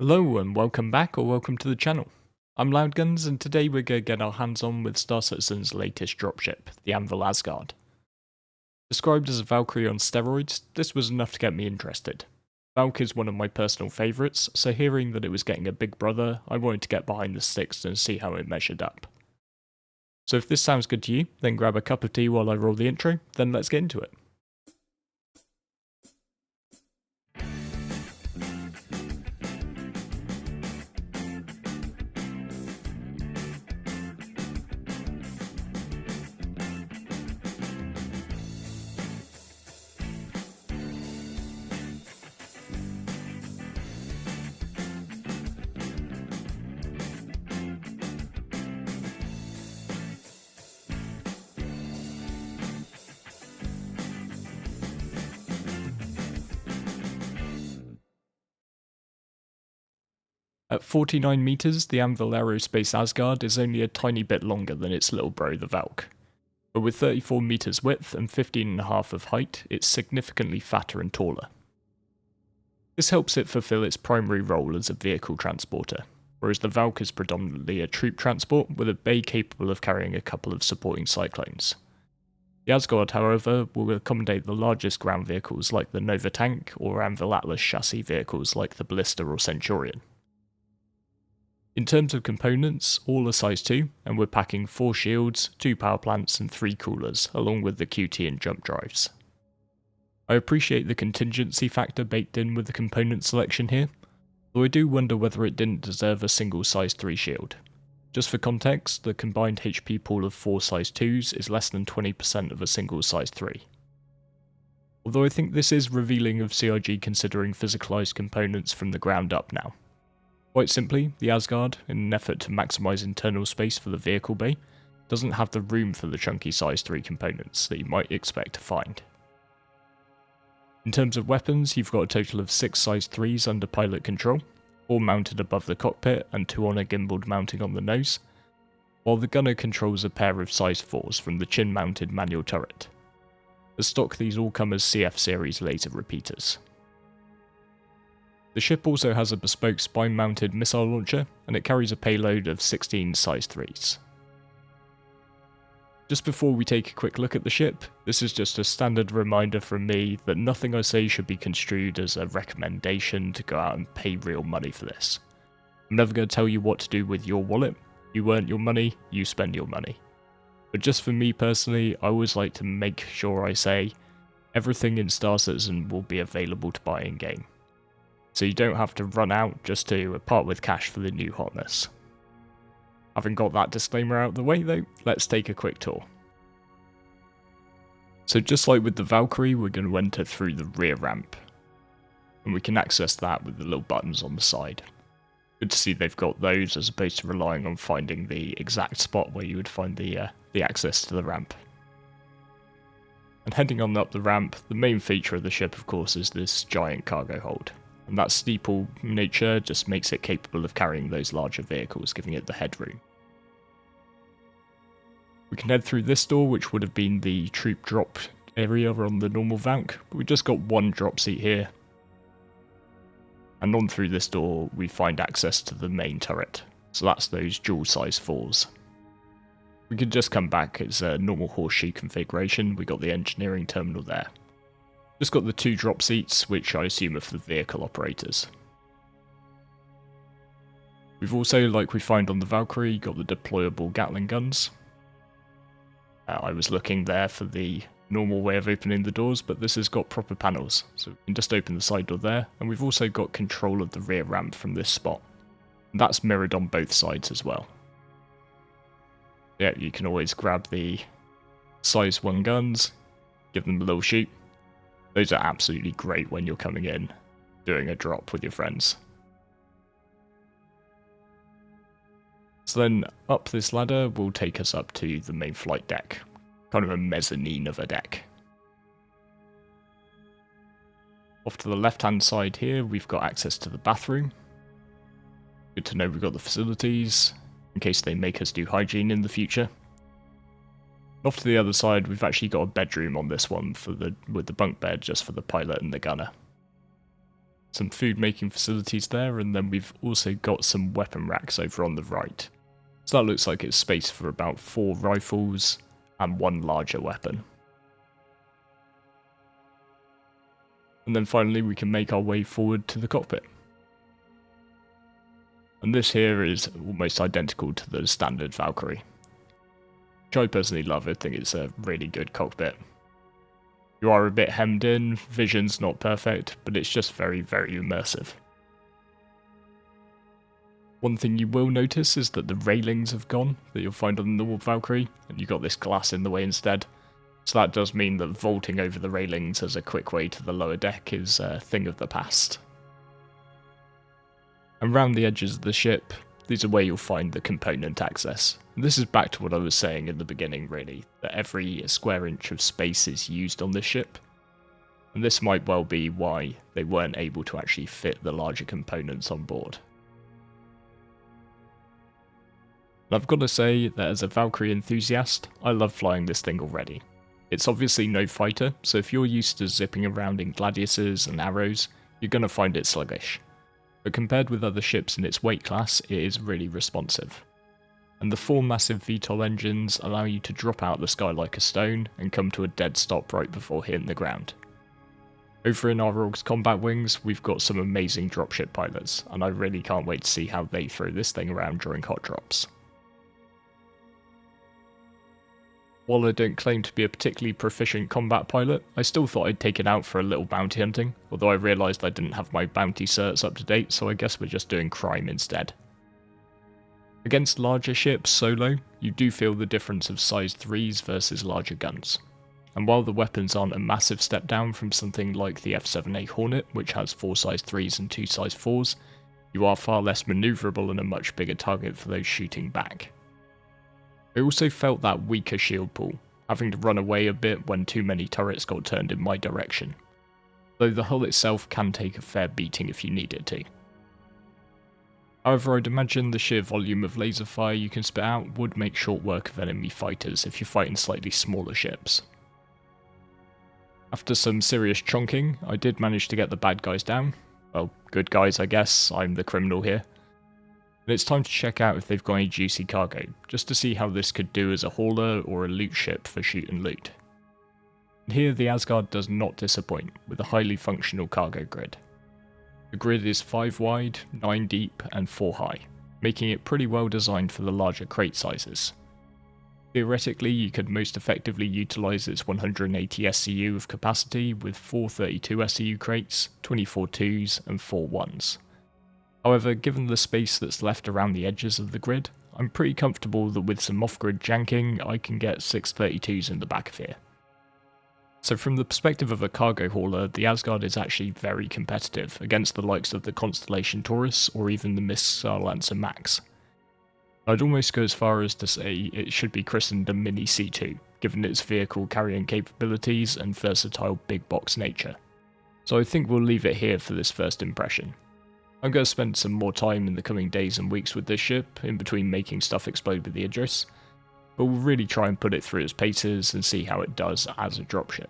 Hello and welcome back or welcome to the channel. I'm Loudguns and today we're going to get our hands on with Star Citizen's latest dropship, the Anvil Asgard. Described as a Valkyrie on steroids, this was enough to get me interested. Valk is one of my personal favourites, so hearing that it was getting a big brother, I wanted to get behind the sticks and see how it measured up. So if this sounds good to you, then grab a cup of tea while I roll the intro, then let's get into it. At 49 meters, the Anvil Aerospace Asgard is only a tiny bit longer than its little bro, the Valk. But with 34 meters width and 15.5 of height, it's significantly fatter and taller. This helps it fulfill its primary role as a vehicle transporter, whereas the Valk is predominantly a troop transport with a bay capable of carrying a couple of supporting cyclones. The Asgard, however, will accommodate the largest ground vehicles like the Nova tank or Anvil Atlas chassis vehicles like the Ballista or Centurion. In terms of components, all are size 2, and we're packing 4 shields, 2 power plants and 3 coolers, along with the QT and jump drives. I appreciate the contingency factor baked in with the component selection here, though I do wonder whether it didn't deserve a single size 3 shield. Just for context, the combined HP pool of 4 size 2s is less than 20% of a single size 3. Although I think this is revealing of CIG considering physicalized components from the ground up now. Quite simply, the Asgard, in an effort to maximise internal space for the vehicle bay, doesn't have the room for the chunky size 3 components that you might expect to find. In terms of weapons, you've got a total of 6 size 3s under pilot control, 4 mounted above the cockpit and 2 on a gimbaled mounting on the nose, while the gunner controls a pair of size 4s from the chin-mounted manual turret. As stock, these all come as CF series laser repeaters. The ship also has a bespoke spine-mounted missile launcher, and it carries a payload of 16 size 3s. Just before we take a quick look at the ship, this is just a standard reminder from me that nothing I say should be construed as a recommendation to go out and pay real money for this. I'm never going to tell you what to do with your wallet. You earn your money, you spend your money. But just for me personally, I always like to make sure I say everything in Star Citizen will be available to buy in-game. So you don't have to run out just to part with cash for the new hotness. Having got that disclaimer out of the way though, let's take a quick tour. So just like with the Valkyrie, we're going to enter through the rear ramp. And we can access that with the little buttons on the side. Good to see they've got those as opposed to relying on finding the exact spot where you would find the access to the ramp. And heading on up the ramp, the main feature of the ship of course is this giant cargo hold. And that steeple nature just makes it capable of carrying those larger vehicles, giving it the headroom. We can head through this door, which would have been the troop drop area on the normal Valk, but we've just got one drop seat here. And on through this door, we find access to the main turret, so that's those dual size 4s. We can just come back as a normal horseshoe configuration, we got the engineering terminal there. Just got the 2 drop seats, which I assume are for the vehicle operators. We've also, like we find on the Valkyrie, got the deployable Gatling guns. I was looking there for the normal way of opening the doors, but this has got proper panels, so we can just open the side door there, and we've also got control of the rear ramp from this spot. And that's mirrored on both sides as well. Yeah, you can always grab the size 1 guns, give them a little shoot. Those are absolutely great when you're coming in, doing a drop with your friends. So then up this ladder will take us up to the main flight deck, kind of a mezzanine of a deck. Off to the left hand side here we've got access to the bathroom. Good to know we've got the facilities, in case they make us do hygiene in the future. Off to the other side, we've actually got a bedroom on this one with the bunk bed just for the pilot and the gunner. some food making facilities there, and then we've also got some weapon racks over on the right. So that looks like it's space for about 4 rifles and 1 larger weapon. And then finally we can make our way forward to the cockpit. And this here is almost identical to the standard Valkyrie, which I personally love. I think it's a really good cockpit. You are a bit hemmed in, vision's not perfect, but it's just very, very immersive. One thing you will notice is that the railings have gone, that you'll find on the normal Valkyrie, and you've got this glass in the way instead. So that does mean that vaulting over the railings as a quick way to the lower deck is a thing of the past. And round the edges of the ship, these are where you'll find the component access. And this is back to what I was saying in the beginning really, that every square inch of space is used on this ship. And this might well be why they weren't able to actually fit the larger components on board. And I've got to say that as a Valkyrie enthusiast, I love flying this thing already. It's obviously no fighter, so if you're used to zipping around in gladiuses and arrows, you're going to find it sluggish. But compared with other ships in its weight class, it is really responsive. And the 4 massive VTOL engines allow you to drop out of the sky like a stone and come to a dead stop right before hitting the ground. Over in our Org's combat wings, we've got some amazing dropship pilots, and I really can't wait to see how they throw this thing around during hot drops. While I don't claim to be a particularly proficient combat pilot, I still thought I'd take it out for a little bounty hunting, although I realised I didn't have my bounty certs up to date, so I guess we're just doing crime instead. Against larger ships solo, you do feel the difference of size 3s versus larger guns. And while the weapons aren't a massive step down from something like the F7A Hornet, which has 4 size 3s and 2 size 4s, you are far less manoeuvrable and a much bigger target for those shooting back. I also felt that weaker shield pool, having to run away a bit when too many turrets got turned in my direction, though the hull itself can take a fair beating if you need it to. However, I'd imagine the sheer volume of laser fire you can spit out would make short work of enemy fighters if you're fighting slightly smaller ships. After some serious chonking, I did manage to get the bad guys down. Well, good guys I guess, I'm the criminal here. And it's time to check out if they've got any juicy cargo, just to see how this could do as a hauler or a loot ship for shoot and loot. And here the Asgard does not disappoint, with a highly functional cargo grid. The grid is 5 wide, 9 deep and 4 high, making it pretty well designed for the larger crate sizes. Theoretically, you could most effectively utilise its 180 SCU of capacity with 4 32 SCU crates, 24 2s and 4 1s. However, given the space that's left around the edges of the grid, I'm pretty comfortable that with some off-grid janking, I can get 6 32s in the back of here. So from the perspective of a cargo hauler, the Asgard is actually very competitive against the likes of the Constellation Taurus or even the Missile Lancer Max. I'd almost go as far as to say it should be christened a mini C2, given its vehicle carrying capabilities and versatile big box nature. So I think we'll leave it here for this first impression. I'm going to spend some more time in the coming days and weeks with this ship, in between making stuff explode with the Idris, but we'll really try and put it through its paces and see how it does as a dropship.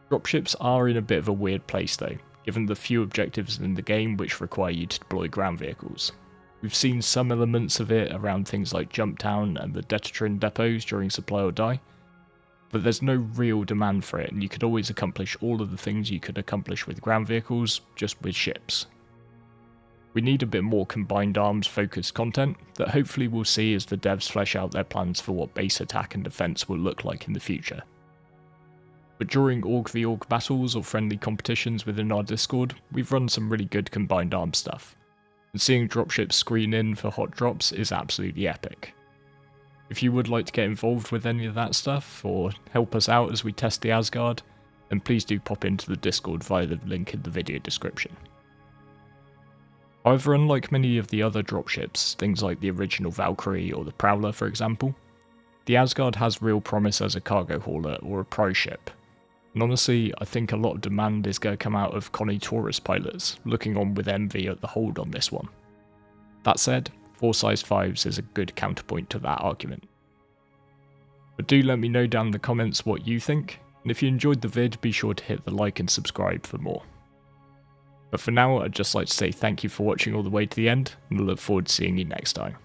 Dropships are in a bit of a weird place though, given the few objectives in the game which require you to deploy ground vehicles. We've seen some elements of it around things like Jump Town and the Detatrin depots during Supply or Die, but there's no real demand for it, and you could always accomplish all of the things you could accomplish with ground vehicles, just with ships. We need a bit more combined arms focused content that hopefully we'll see as the devs flesh out their plans for what base attack and defense will look like in the future. But during Org v Org battles or friendly competitions within our Discord, we've run some really good combined arms stuff, and seeing dropships screen in for hot drops is absolutely epic. If you would like to get involved with any of that stuff, or help us out as we test the Asgard, then please do pop into the Discord via the link in the video description. However, unlike many of the other dropships, things like the original Valkyrie or the Prowler for example, the Asgard has real promise as a cargo hauler or a prize ship. And honestly, I think a lot of demand is going to come out of Connie Taurus pilots, looking on with envy at the hold on this one. That said, 4 size 5s is a good counterpoint to that argument. But do let me know down in the comments what you think, and if you enjoyed the vid, be sure to hit the like and subscribe for more. But for now, I'd just like to say thank you for watching all the way to the end, and I look forward to seeing you next time.